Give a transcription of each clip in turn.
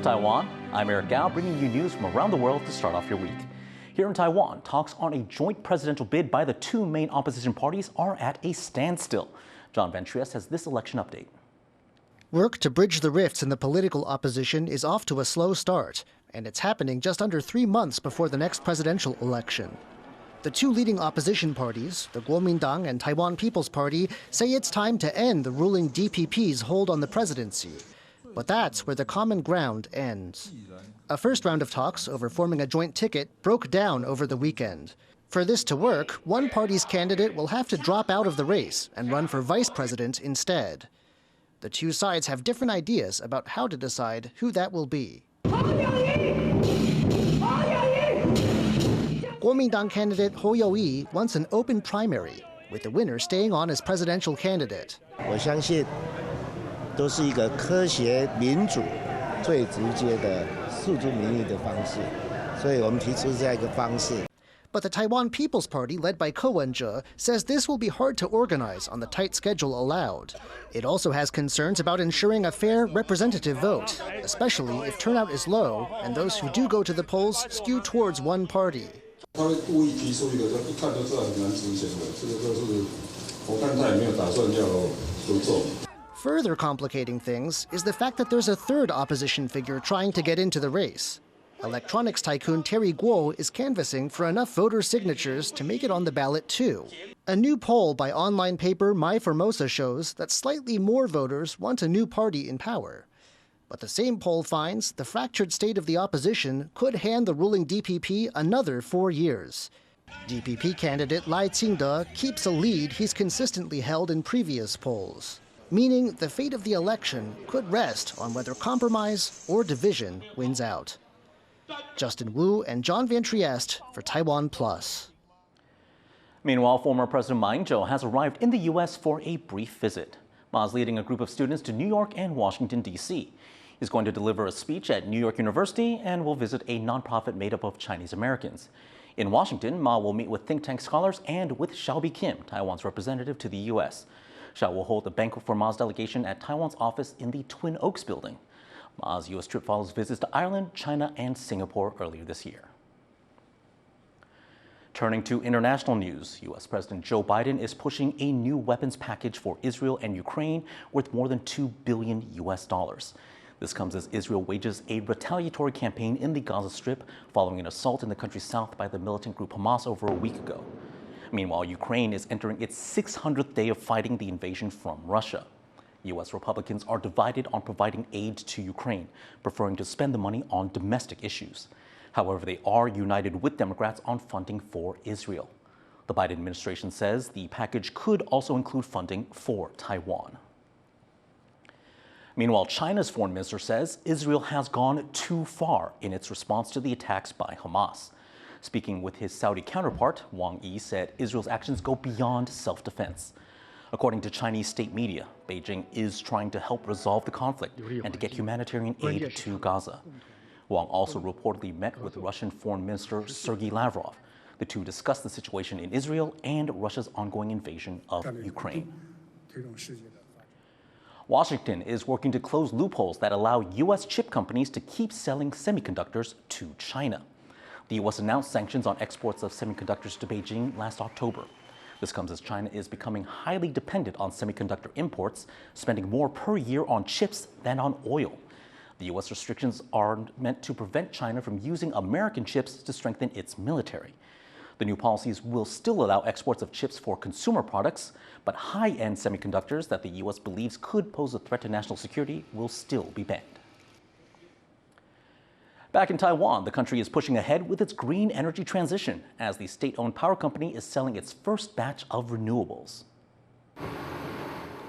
Taiwan, I'm Eric Gao, bringing you news from around the world to start off your week. Here in Taiwan, talks on a joint presidential bid by the two main opposition parties are at a standstill. John Van Trieste has this election update. Work to bridge the rifts in the political opposition is off to a slow start, and it's happening just under 3 months before the next presidential election. The two leading opposition parties, the Kuomintang and Taiwan People's Party, say it's time to end the ruling DPP's hold on the presidency. But that's where the common ground ends. A first round of talks over forming a joint ticket broke down over the weekend. For this to work, one party's candidate will have to drop out of the race and run for vice president instead. The two sides have different ideas about how to decide who that will be. Kuomintang candidate Ho Youyi wants an open primary, with the winner staying on as presidential candidate. 我相信都是一个科学民主最直接的诉诸民意的方式，所以我们提出这样一个方式。 But the Taiwan People's Party, led by Ko Wen-je, says this will be hard to organize on the tight schedule allowed. It also has concerns about ensuring a fair, representative vote, especially if turnout is low and those who do go to the polls skew towards one party. 他会故意提出一个，一看就知道很难执行的，这个就是我看他也没有打算要合作。 Further complicating things is the fact that there's a third opposition figure trying to get into the race. Electronics tycoon Terry Guo is canvassing for enough voter signatures to make it on the ballot too. A new poll by online paper My Formosa shows that slightly more voters want a new party in power. But the same poll finds the fractured state of the opposition could hand the ruling DPP another 4 years. DPP candidate Lai Ching-te keeps a lead he's consistently held in previous polls, meaning the fate of the election could rest on whether compromise or division wins out. Justin Wu and John Van Trieste for TaiwanPlus. Meanwhile, former President Ma Ying-jeou has arrived in the U.S. for a brief visit. Ma is leading a group of students to New York and Washington, D.C. He's going to deliver a speech at New York University and will visit a nonprofit made up of Chinese Americans. In Washington, Ma will meet with think tank scholars and with Xiaobi Kim, Taiwan's representative to the U.S. Xiao will hold a banquet for Ma's delegation at Taiwan's office in the Twin Oaks building. Ma's U.S. trip follows visits to Ireland, China, and Singapore earlier this year. Turning to international news, U.S. President Joe Biden is pushing a new weapons package for Israel and Ukraine worth more than $2 billion. This comes as Israel wages a retaliatory campaign in the Gaza Strip following an assault in the country's south by the militant group Hamas over a week ago. Meanwhile, Ukraine is entering its 600th day of fighting the invasion from Russia. U.S. Republicans are divided on providing aid to Ukraine, preferring to spend the money on domestic issues. However, they are united with Democrats on funding for Israel. The Biden administration says the package could also include funding for Taiwan. Meanwhile, China's foreign minister says Israel has gone too far in its response to the attacks by Hamas. Speaking with his Saudi counterpart, Wang Yi said Israel's actions go beyond self-defense. According to Chinese state media, Beijing is trying to help resolve the conflict and to get humanitarian aid to Gaza. Wang also reportedly met with Russian Foreign Minister Sergei Lavrov. The two discussed the situation in Israel and Russia's ongoing invasion of Ukraine. Washington is working to close loopholes that allow U.S. chip companies to keep selling semiconductors to China. The U.S. announced sanctions on exports of semiconductors to Beijing last October. This comes as China is becoming highly dependent on semiconductor imports, spending more per year on chips than on oil. The U.S. restrictions are meant to prevent China from using American chips to strengthen its military. The new policies will still allow exports of chips for consumer products, but high-end semiconductors that the U.S. believes could pose a threat to national security will still be banned. Back in Taiwan, the country is pushing ahead with its green energy transition as the state-owned power company is selling its first batch of renewables.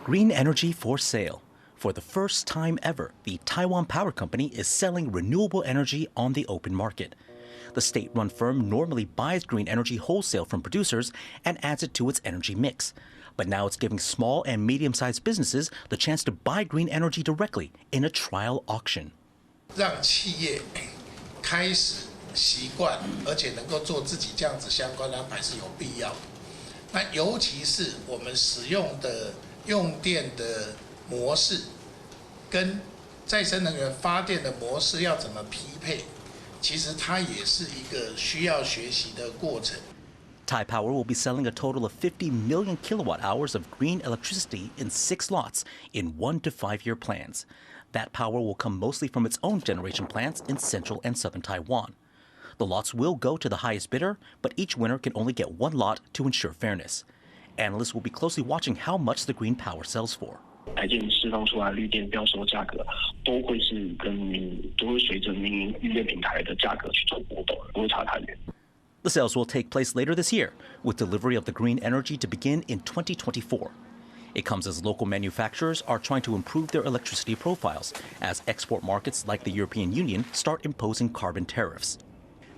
Green energy for sale. For the first time ever, the Taiwan Power Company is selling renewable energy on the open market. The state-run firm normally buys green energy wholesale from producers and adds it to its energy mix. But now it's giving small and medium-sized businesses the chance to buy green energy directly in a trial auction. 让企业开始习惯，而且能够做自己这样子相关的安排是有必要的。那尤其是我们使用的用电的模式跟再生能源发电的模式要怎么匹配，其实它也是一个需要学习的过程。Taipower will be selling a total of 50 million kilowatt hours of green electricity in 6 lots in 1 to 5 year plans. That power will come mostly from its own generation plants in central and southern Taiwan. The lots will go to the highest bidder, but each winner can only get 1 lot to ensure fairness. Analysts will be closely watching how much the green power sells for. 台建释放出来绿电标售价格都会随着民营绿电平台的价格去做波动，不会差太远。 The sales will take place later this year, with delivery of the green energy to begin in 2024. It comes as local manufacturers are trying to improve their electricity profiles as export markets like the European Union start imposing carbon tariffs.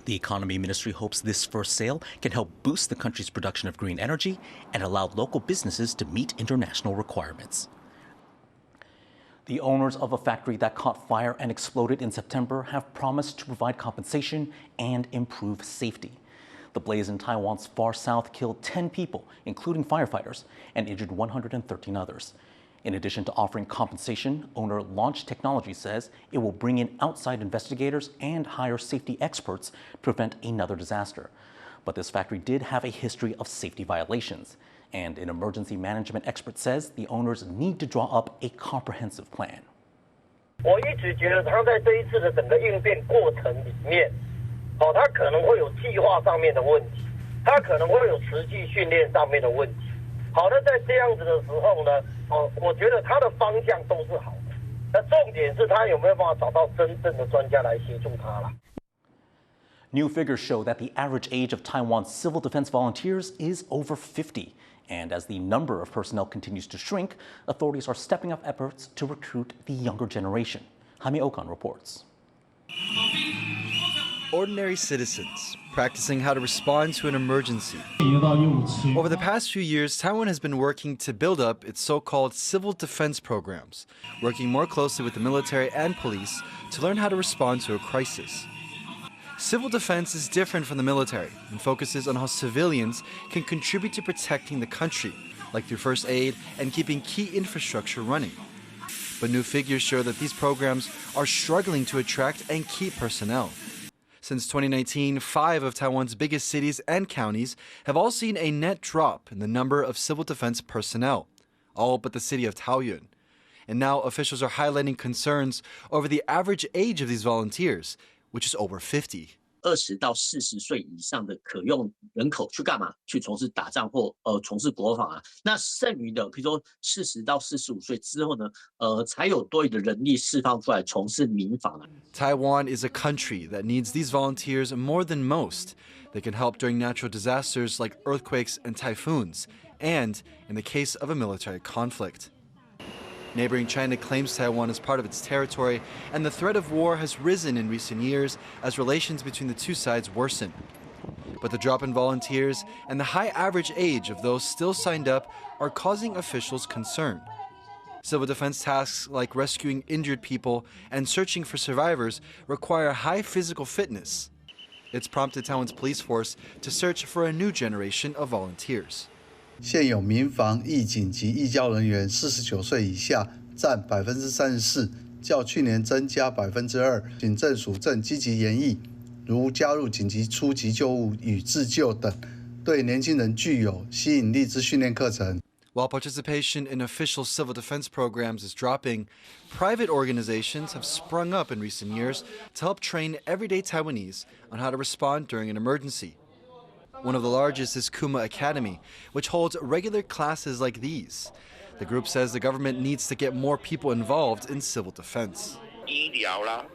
The Economy Ministry hopes this first sale can help boost the country's production of green energy and allow local businesses to meet international requirements. The owners of a factory that caught fire and exploded in September have promised to provide compensation and improve safety. The blaze in Taiwan's far south killed 10 people, including firefighters, and injured 113 others. In addition to offering compensation, owner Launch Technology says it will bring in outside investigators and hire safety experts to prevent another disaster. But this factory did have a history of safety violations, and an emergency management expert says the owners need to draw up a comprehensive plan. 我一直觉得他在这一次的整个应变过程里面，他可能会有计划上面的问题，他可能会有实际训练上面的问题。好的，在这样子的时候呢，我觉得他的方向都是好的，那重点是他有没有办法找到真正的专家来协助他了。 New figures show that the average age of Taiwan's civil defense volunteers is over 50. And as the number of personnel continues to shrink, authorities are stepping up efforts to recruit the younger generation. Jaime Okan reports. Ordinary citizens practicing how to respond to an emergency. Over the past few years, Taiwan has been working to build up its so-called civil defense programs, working more closely with the military and police to learn how to respond to a crisis. Civil defense is different from the military and focuses on how civilians can contribute to protecting the country, like through first aid and keeping key infrastructure running. But new figures show that these programs are struggling to attract and keep personnel. Since 2019, 5 of Taiwan's biggest cities and counties have all seen a net drop in the number of civil defense personnel, all but the city of Taoyuan. And now officials are highlighting concerns over the average age of these volunteers, which is over 50. 20到40岁以上的可用人口去干嘛？去从事打仗或从事国防啊。那剩余的，比如说40到45岁之后呢，才有多余的人力释放出来从事民防啊。Taiwan is a country that needs these volunteers more than most. They can help during natural disasters like earthquakes and typhoons, and in the case of a military conflict. Neighboring China claims Taiwan as part of its territory, and the threat of war has risen in recent years as relations between the two sides worsen. But the drop in volunteers and the high average age of those still signed up are causing officials concern. Civil defense tasks like rescuing injured people and searching for survivors require high physical fitness. It's prompted Taiwan's police force to search for a new generation of volunteers. 现有民防、义警及义交人员49岁以下占34%，较去年增加2%。警政署正积极研议，如加入紧急初级救护与自救等，对年轻人具有吸引力之训练课程。While participation in official civil defense programs is dropping, private organizations have sprung up in recent years to help train everyday Taiwanese on how to respond during an emergency. One of the largest is Kuma Academy, which holds regular classes like these. The group says the government needs to get more people involved in civil defense. 医疗啦，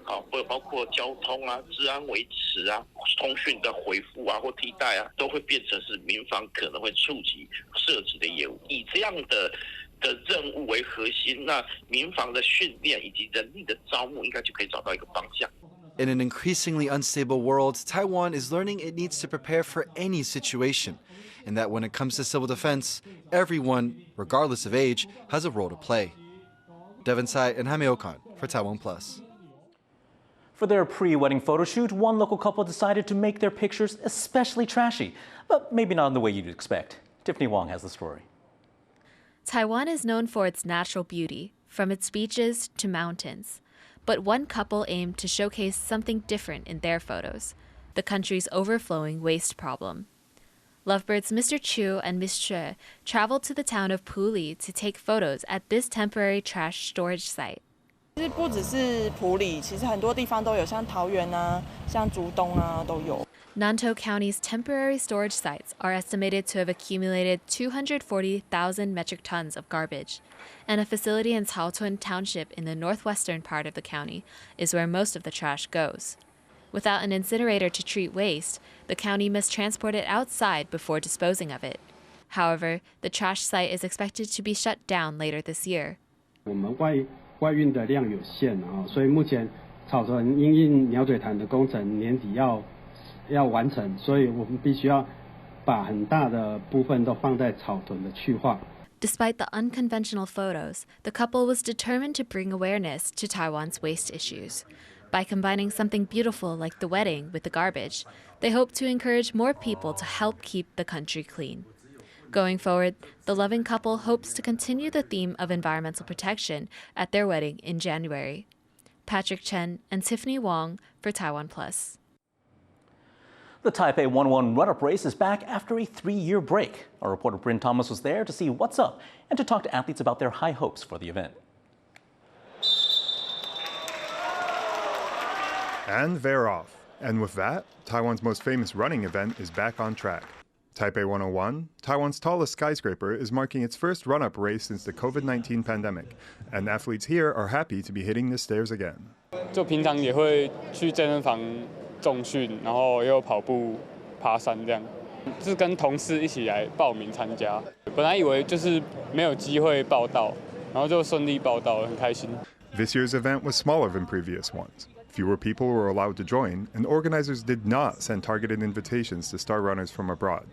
包括交通啊、治安维持啊、通讯的回复啊或替代啊，都会变成是民防可能会触及涉及的业务。以这样的任务为核心，那民防的训练以及人力的招募，应该就可以找到一个方向。 In an increasingly unstable world, Taiwan is learning it needs to prepare for any situation, and that when it comes to civil defense, everyone, regardless of age, has a role to play. Devin Tsai and Jaime Okan for TaiwanPlus. For their pre-wedding photo shoot, one local couple decided to make their pictures especially trashy, but maybe not in the way you'd expect. Tiffany Wong has the story. Taiwan is known for its natural beauty, from its beaches to mountains. But one couple aimed to showcase something different in their photos, the country's overflowing waste problem. Lovebirds Mr. Chu and Miss Xue traveled to the town of Puli to take photos at this temporary trash storage site. 其实不只是埔里，其实很多地方都有，像桃园啊、像竹东啊都有。 Nantou County's temporary storage sites are estimated to have accumulated 240,000 metric tons of garbage, and a facility in Caotun Township in the northwestern part of the county is where most of the trash goes. Without an incinerator to treat waste, the county must transport it outside before disposing of it. However, the trash site is expected to be shut down later this year. 我们外运的量有限啊，所以目前草屯因应鸟嘴潭的工程年底要完成，所以我们必须要把很大的部分都放在草屯的去化。 Despite the unconventional photos, the couple was determined to bring awareness to Taiwan's waste issues. By combining something beautiful like the wedding with the garbage, they hope to encourage more people to help keep the country clean. Going forward, the loving couple hopes to continue the theme of environmental protection at their wedding in January. Patrick Chen and Tiffany Wong for TaiwanPlus. The Taipei 101 run-up race is back after a 3-year break. Our reporter Bryn Thomas was there to see what's up and to talk to athletes about their high hopes for the event. And they're off. And with that, Taiwan's most famous running event is back on track. Taipei 101, Taiwan's tallest skyscraper, is marking its first run-up race since the COVID-19 pandemic, and athletes here are happy to be hitting the stairs again. 就平常也会去健身房重训，然后也有跑步、爬山这样，就是跟同事一起来报名参加。本来以为就是没有机会报到，然后就顺利报到了，很开心。This year's event was smaller than previous ones. Fewer people were allowed to join, and organizers did not send targeted invitations to star runners from abroad.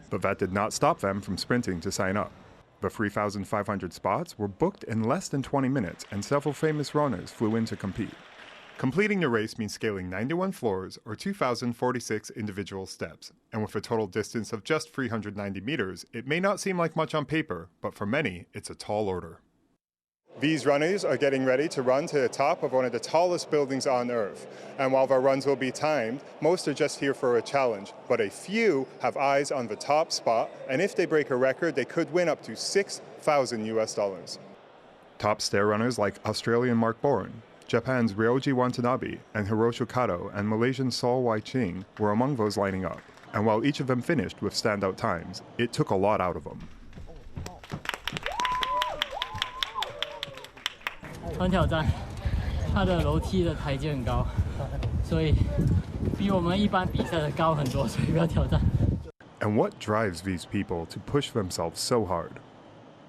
But that did not stop them from sprinting to sign up. The 3,500 spots were booked in less than 20 minutes, and several famous runners flew in to compete. Completing the race means scaling 91 floors, or 2,046 individual steps. And with a total distance of just 390 meters, it may not seem like much on paper, but for many, it's a tall order. These runners are getting ready to run to the top of one of the tallest buildings on Earth. And while their runs will be timed, most are just here for a challenge. But a few have eyes on the top spot, and if they break a record, they could win up to $6,000. Top stair runners like Australian Mark Bourne, Japan's Ryoji Watanabe, and Hiroshi Kato and Malaysian Saul Wai-ching were among those lining up. And while each of them finished with standout times, it took a lot out of them. 很挑战，它的楼梯的台阶很高，所以比我们一般比赛的高很多，所以比较挑战。And what drives these people to push themselves so hard?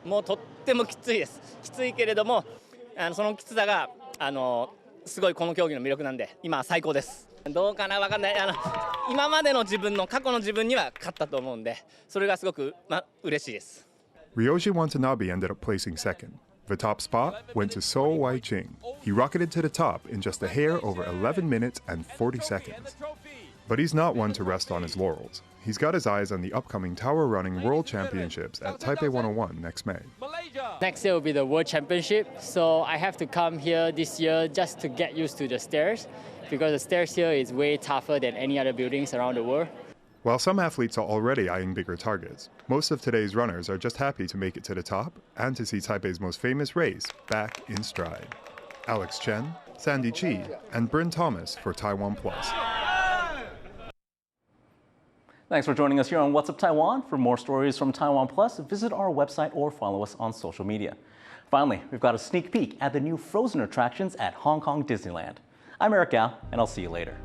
もうとってもきついです。きついけれども、そのきつさがすごいこの競技の魅力なんで、今最高です。どうかなわかんない。今までの自分の過去の自分には勝ったと思うんで、それがすごく嬉しいです。Ryoji Watanabe ended up placing second. The top spot went to Saul Wai-ching. He rocketed to the top in just a hair over 11 minutes and 40 seconds. But he's not one to rest on his laurels. He's got his eyes on the upcoming Tower Running World Championships at Taipei 101 next May. Next year will be the World Championship, so I have to come here this year just to get used to the stairs, because the stairs here is way tougher than any other buildings around the world. While some athletes are already eyeing bigger targets, most of today's runners are just happy to make it to the top and to see Taipei's most famous race back in stride. Alex Chen, Sandy Chi, and Bryn Thomas for TaiwanPlus. Thanks for joining us here on What's Up Taiwan. For more stories from TaiwanPlus, visit our website or follow us on social media. Finally, we've got a sneak peek at the new Frozen attractions at Hong Kong Disneyland. I'm Eric Gao, and I'll see you later.